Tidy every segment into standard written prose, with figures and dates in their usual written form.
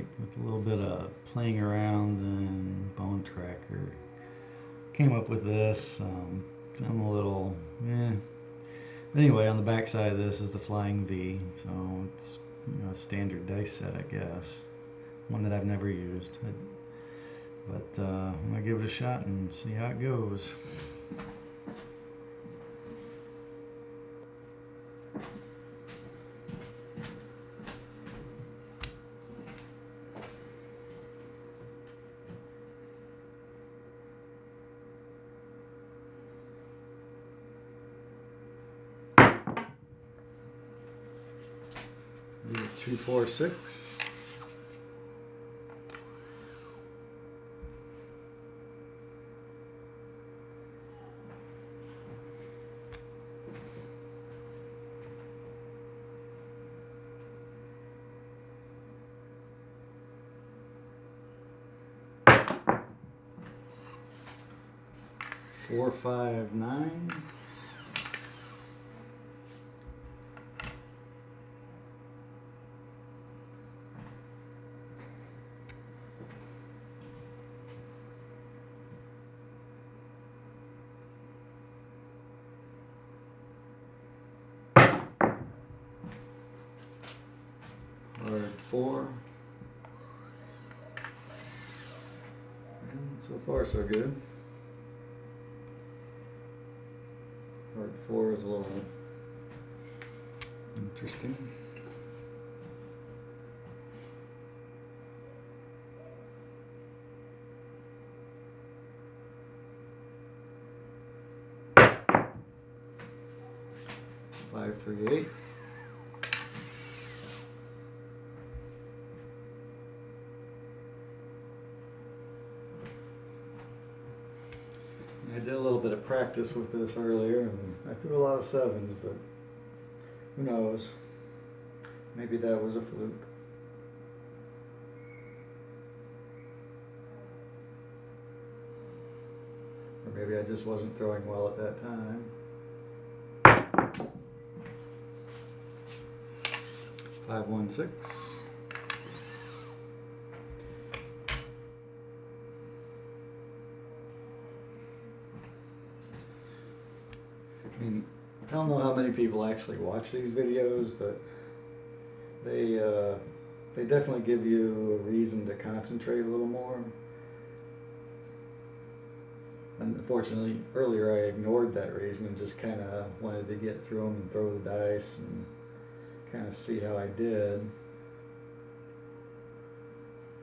night with a little bit of playing around and bonetracker. Came up with this. I'm a little, Anyway, on the back side of this is the Flying V, so it's a standard dice set, I guess. One that I've never used, but I'm gonna give it a shot and see how it goes. Leave it 2, 4, 6. Four, 5, 9. Card 4. And so far, so good. Card 4 is a little interesting. Five, 3, 8. I did a little bit of practice with this earlier, and I threw a lot of 7s, but who knows? Maybe that was a fluke. Or maybe I just wasn't throwing well at that time. 5, 1, 6. I mean, I don't know how many people actually watch these videos, but they definitely give you a reason to concentrate a little more. Unfortunately, earlier I ignored that reason and just kind of wanted to get through them and throw the dice and kind of see how I did.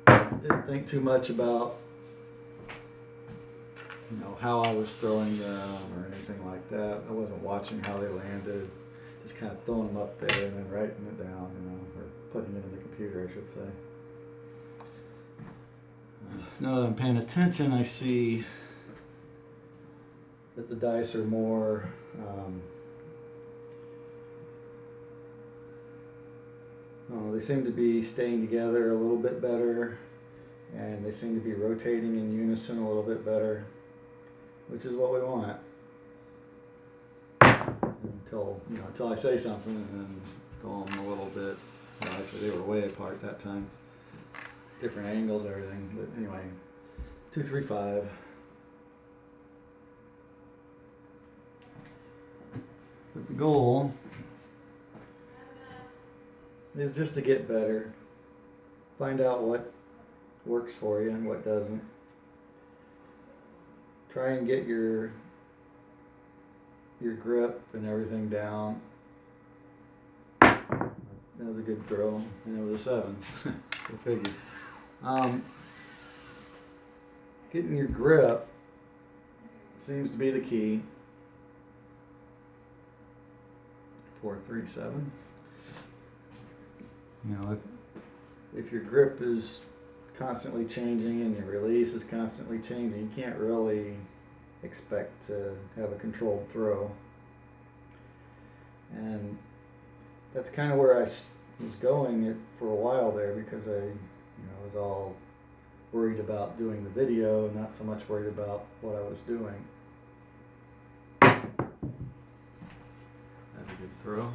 Didn't think too much about how I was throwing them or anything like that. I wasn't watching how they landed, just kind of throwing them up there and then writing it down, or putting it in the computer, I should say. Now that I'm paying attention, I see that the dice are more they seem to be staying together a little bit better, and they seem to be rotating in unison a little bit better, which is what we want. Until I say something and then throw them a little bit. Well, actually, they were way apart that time. Different angles, everything. But anyway, 2, 3, 5. But the goal is just to get better. Find out what works for you and what doesn't. Try and get your grip and everything down. That was a good throw, and it was a 7. Go figure. Getting your grip seems to be the key. 4, 3, 7. If your grip is constantly changing and your release is constantly changing, you can't really expect to have a controlled throw. And that's kind of where I was going for a while there, because I was all worried about doing the video, not so much worried about what I was doing. That's a good throw.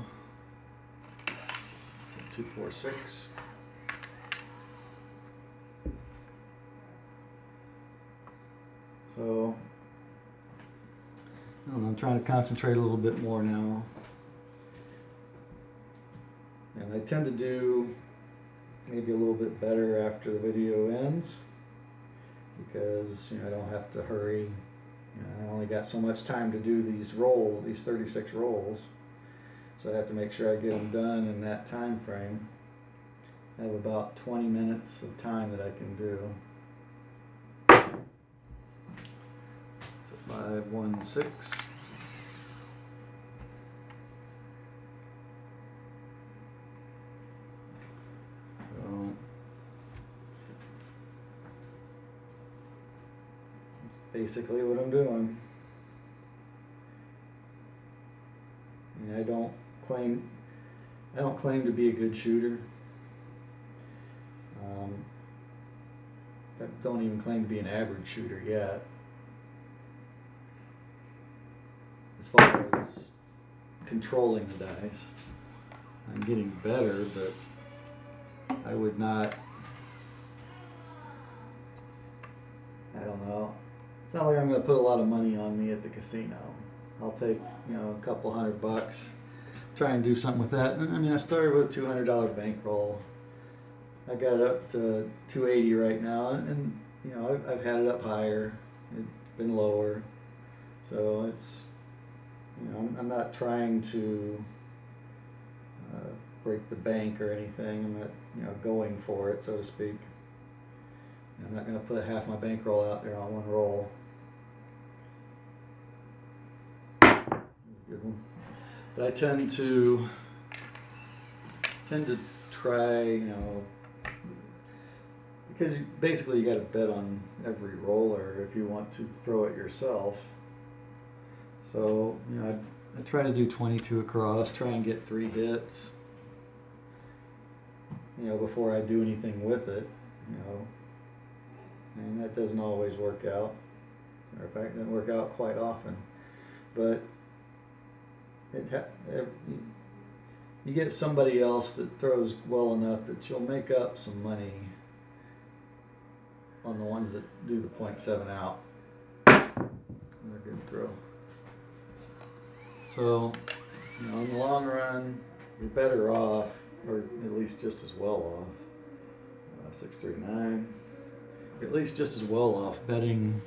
So 2, 4, 6. So I don't know, I'm trying to concentrate a little bit more now. And I tend to do maybe a little bit better after the video ends because I don't have to hurry. I only got so much time to do these rolls, these 36 rolls. So I have to make sure I get them done in that time frame. I have about 20 minutes of time that I can do. It's a 516. So that's basically what I'm doing. I don't claim to be a good shooter. I don't even claim to be an average shooter yet. As far as controlling the dice, I'm getting better, but I would not. I don't know. It's not like I'm going to put a lot of money on me at the casino. I'll take a couple $100, try and do something with that. I mean, I started with a $200 bankroll. I got it up to $280 right now, and I've had it up higher. It's been lower, so it's I'm not trying to break the bank or anything. I'm not going for it, so to speak. I'm not going to put half my bankroll out there on one roll. Good one. But I tend to try, because basically you got to bet on every roller if you want to throw it yourself. So I try to do 22 across, try and get 3 hits, before I do anything with it, and that doesn't always work out. As a matter of fact, it doesn't work out quite often, but you get somebody else that throws well enough that you'll make up some money on the ones that do the 0.7 out. They're a good throw. So, in the long run, you're better off, or at least just as well off. 639. You're at least just as well off betting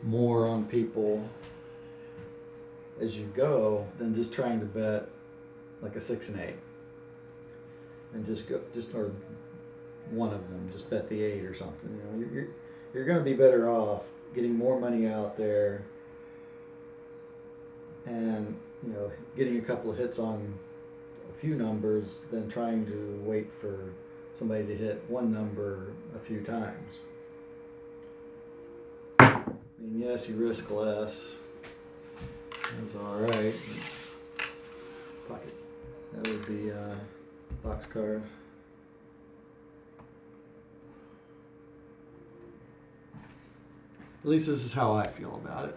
more on people as you go than just trying to bet like a 6 and 8, and or one of them, just bet the 8 or something. You're going to be better off getting more money out there and getting a couple of hits on a few numbers than trying to wait for somebody to hit one number a few times. I mean, yes, you risk less. That's all right. Pocket. That would be boxcars. At least this is how I feel about it.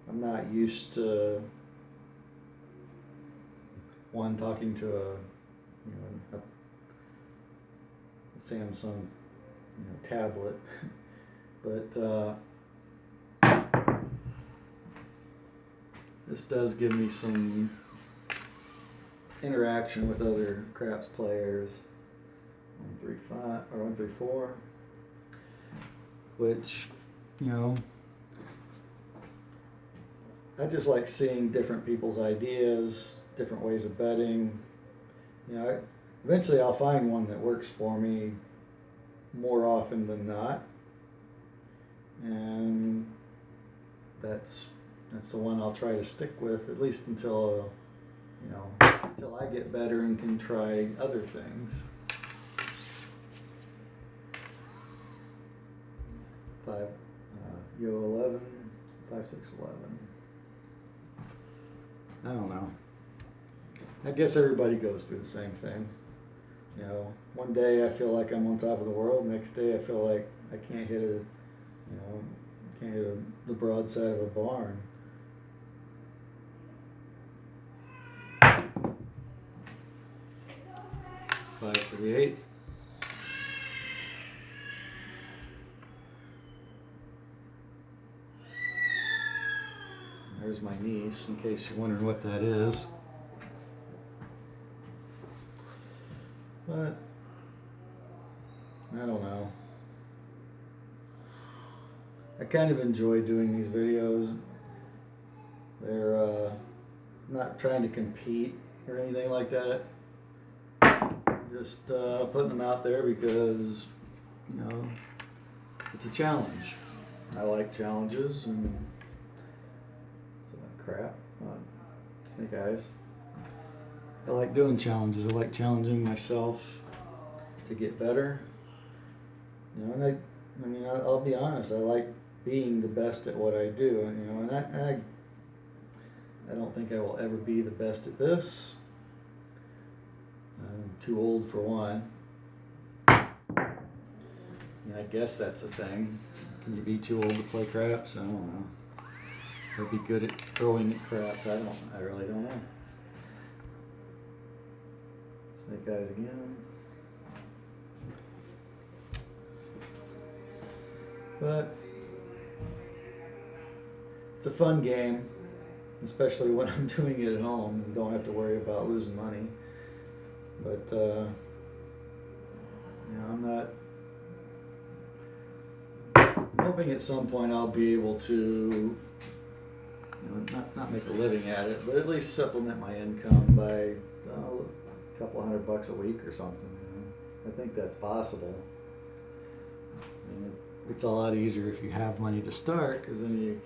I'm not used to talking to a Samsung tablet, but this does give me some interaction with other craps players. 135 or 134, which I just like seeing different people's ideas, different ways of betting. Eventually I'll find one that works for me more often than not, and that's the one I'll try to stick with, at least until I get better and can try other things. 11, 5, 6, 11. I don't know. I guess everybody goes through the same thing. One day I feel like I'm on top of the world. Next day I feel like I can't hit the broadside of a barn. $538. There's my niece, in case you're wondering what that is. But I don't know. I kind of enjoy doing these videos. They're not trying to compete or anything like that. Just putting them out there because, you know, it's a challenge. I like challenges and some of that crap. Snake eyes. I like doing challenges. I like challenging myself to get better. You know, and I mean, I'll be honest. I like being the best at what I do. You know, and I don't think I will ever be the best at this. I'm too old for one. And I guess that's a thing. Can you be too old to play craps? I don't know. Or be good at throwing at craps? I really don't know. Snake eyes again. But it's a fun game, especially when I'm doing it at home and don't have to worry about losing money. But you know, I'm hoping at some point I'll be able to, you know, not make a living at it, but at least supplement my income by a couple $100 a week or something. You know? I think that's possible. I mean, it's a lot easier if you have money to start, because then you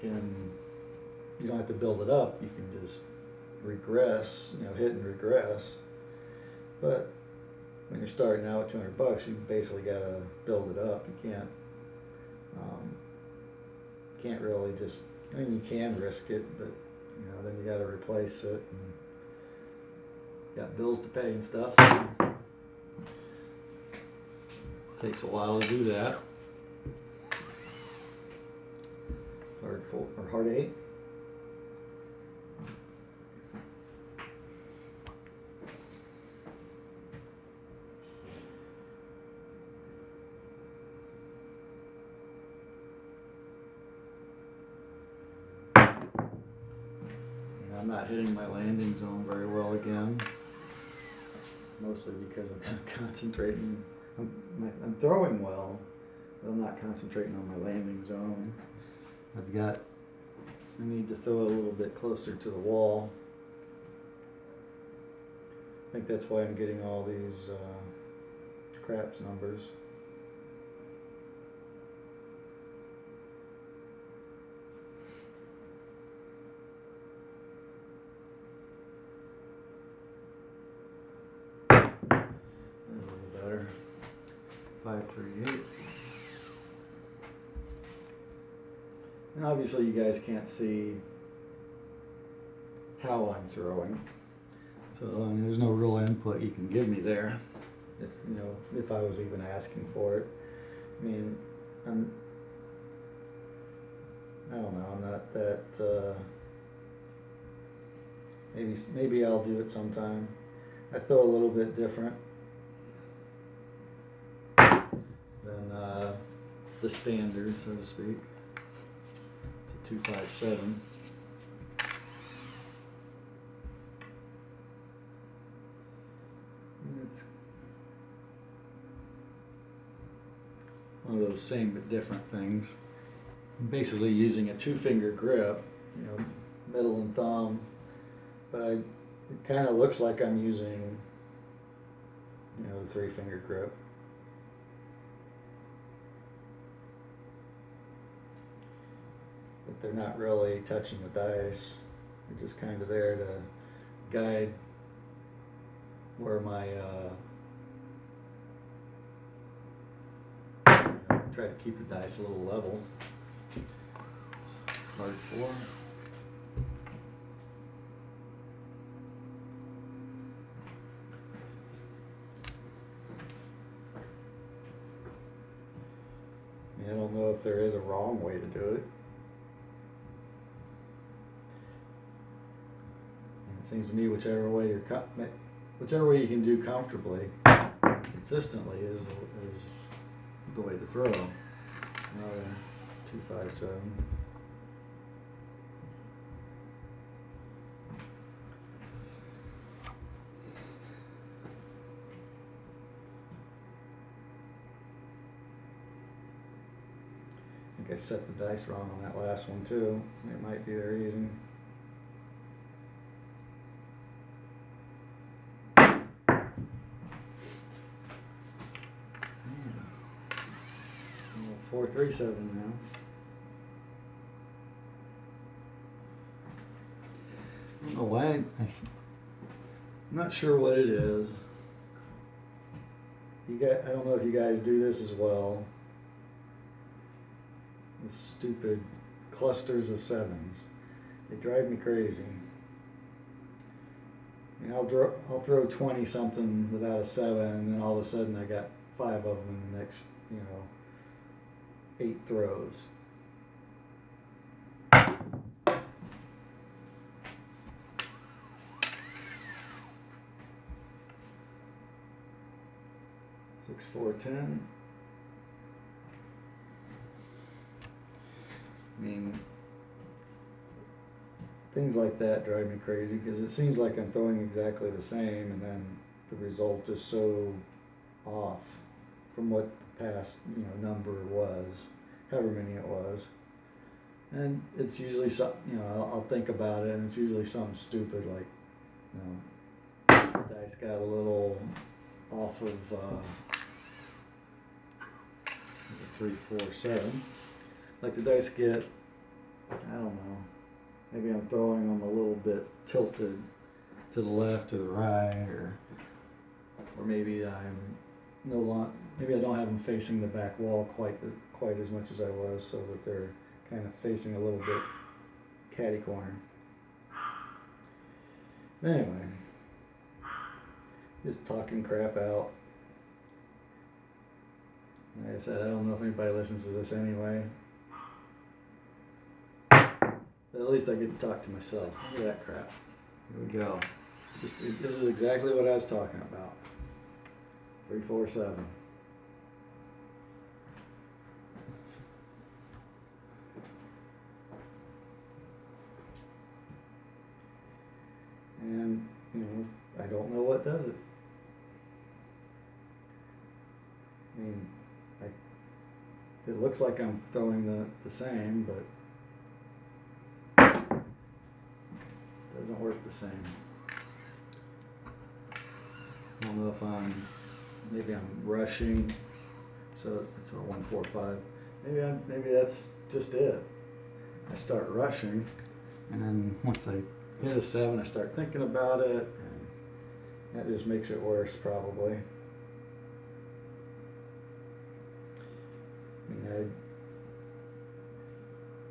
don't have to build it up. You can just regress, you know, hit and regress. But when you're starting out with $200, you basically got to build it up. You can't really just. I mean, you can risk it, but you know, then you got to replace it, and got bills to pay and stuff. So it takes a while to do that. Hard 8. I'm not hitting my landing zone very well again, mostly because I'm not concentrating. I'm throwing well, but I'm not concentrating on my landing zone. I need to throw a little bit closer to the wall. I think that's why I'm getting all these craps numbers. A little better. 538. And obviously you guys can't see how I'm throwing, so there's no real input you can give me there, if I was even asking for it. I mean, I don't know, I'm not that, maybe I'll do it sometime. I throw a little bit different than the standard, so to speak. 257. It's one of those same but different things. I'm basically using a 2-finger grip, you know, middle and thumb, but it kind of looks like I'm using, you know, the 3-finger grip. But they're not really touching the dice. They're just kind of there to guide where my try to keep the dice a little level. Card 4. I don't know if there is a wrong way to do it. It seems to me whichever way you can do comfortably, consistently, is the way to throw. 257. think I set the dice wrong on that last one too. It might be the reason. Yeah. 437 now. I don't know why. I'm not sure what it is. I don't know if you guys do this as well. The stupid clusters of sevens. They drive me crazy. I mean, I'll throw 20 something without a 7, and then all of a sudden I got 5 of them in the next, 8 throws. Six, 4, 10. I mean, things like that drive me crazy because it seems like I'm throwing exactly the same, and then the result is so off from what the past number was, however many it was. And it's usually I'll think about it, and it's usually something stupid like, the dice got a little off of 3, 4, 7. Like the dice get, I don't know, maybe I'm throwing them a little bit tilted to the left or the right, or maybe maybe I don't have them facing the back wall quite as much as I was, so that they're kind of facing a little bit catty corner. Anyway, just talking crap out. Like I said, I don't know if anybody listens to this anyway. But at least I get to talk to myself. Look at that crap. Here we go. This is exactly what I was talking about. 3, 4, 7. And, I don't know what does it. I mean, it looks like I'm throwing the same, but it doesn't work the same. I don't know if maybe I'm rushing, so it's a 1, 4, 5. Maybe that's just it. I start rushing, and then once I hit a 7, I start thinking about it, and that just makes it worse probably.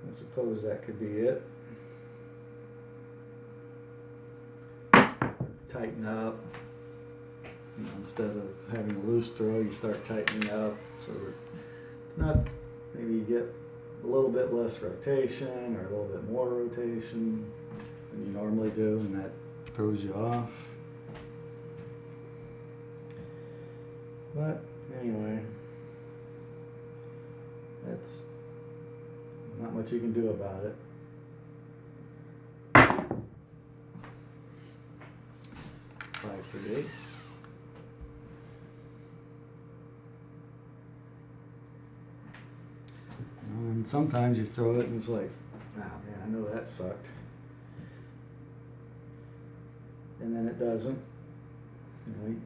I suppose that could be it. Tighten up. Instead of having a loose throw, you start tightening up so that it's not, maybe you get a little bit less rotation or a little bit more rotation than you normally do, and that throws you off. But anyway, that's not much you can do about it. 5, 3, 8. And sometimes you throw it and it's like, man, I know that sucked. And then it doesn't. You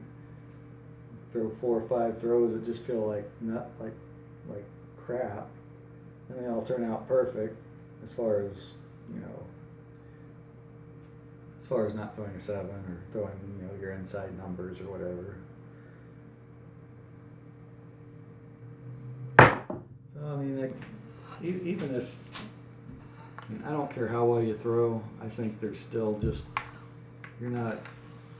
throw 4 or 5 throws that just feel like crap, and they all turn out perfect as far as not throwing a 7 or throwing your inside numbers or whatever. So I mean, even if I don't care how well you throw, I think there's still just you're not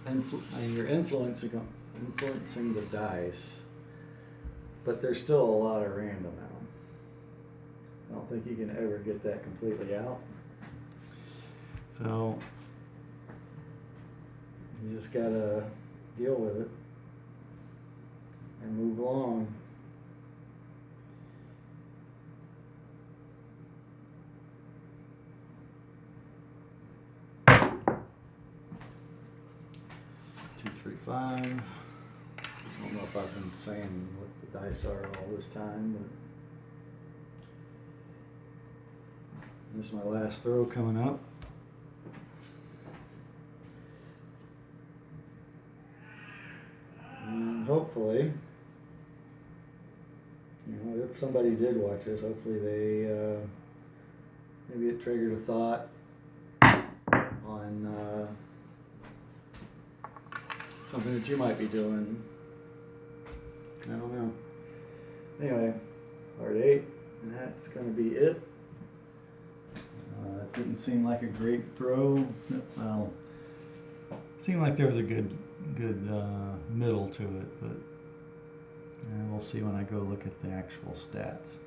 you're influencing the dice, but there's still a lot of random out. I don't think you can ever get that completely out. So you just gotta deal with it and move along. Two, 3, 5. I don't know if I've been saying what the dice are all this time, but This is my last throw coming up. And hopefully, if somebody did watch this, hopefully they, maybe it triggered a thought on something that you might be doing. I don't know. Anyway, part 8, and that's going to be it. It didn't seem like a great throw. Well, it seemed like there was a good middle to it, but we'll see when I go look at the actual stats.